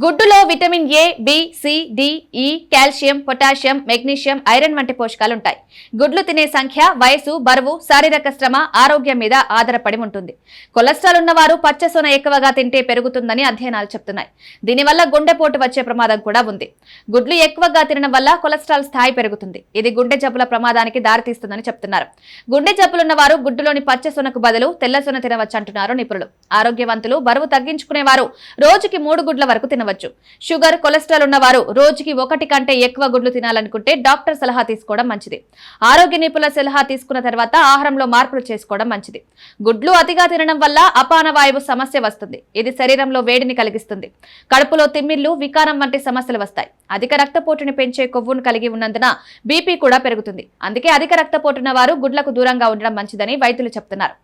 గుడ్డులో vitamin A, B, C, D, E, calcium, potassium, magnesium, iron వంటి పోషకాలు ఉంటాయి. గుడ్లు తినే సంఖ్య, వయసు, బరువు, శారీరక శ్రమ, ఆరోగ్యం మీద ఆధారపడి ఉంటుంది. కొలెస్ట్రాల్ ఉన్నవారు పచ్చ సొన ఎక్కువగా తింటే పెరుగుతుందని అధ్యయనాలు చెప్తున్నాయి. దీనివల్ల గుండెపోటు వచ్చే ప్రమాదం కూడా ఉంది. గుడ్లు ఎక్కువగా తినడం వల్ల కొలెస్ట్రాల్ స్థాయి పెరుగుతుంది. ఇది గుండె జబ్బుల ప్రమాదానికి దారితీస్తుందని చెప్తున్నారు. గుండె జబ్బులున్న వారు గుడ్డులోని పచ్చ సొనకు బదులు తెల్ల సొన తినవచ్చు అంటున్నారు నిపుణులు. ఆరోగ్యవంతులు, బరువు తగ్గించుకునేవారు రోజుకి 3 గుడ్ల వరకు తినవచ్చు. షుగర్, కొలెస్ట్రాల్ ఉన్నవారు రోజుకి 1 కంటే ఎక్కువ గుడ్లు తినాలనుకుంటే డాక్టర్ సలహా తీసుకోవడం మంచిది. ఆరోగ్య నిపుణుల సలహా తీసుకున్న తర్వాత ఆహారంలో మార్పులు చేసుకోవడం మంచిది. గుడ్లు అతిగా తినడం వల్ల అపాన వాయువు సమస్య వస్తుంది. ఇది శరీరంలో వేడిని కలిగిస్తుంది. కడుపులో తిమ్మిళ్లు, వికారం వంటి సమస్యలు వస్తాయి. అధిక రక్తపోటుని పెంచే కొవ్వును కలిగి ఉన్నందున బీపీ కూడా పెరుగుతుంది. అందుకే అధిక రక్తపోటున్న వారు గుడ్లకు దూరంగా ఉండడం మంచిదని వైద్యులు చెప్తున్నారు.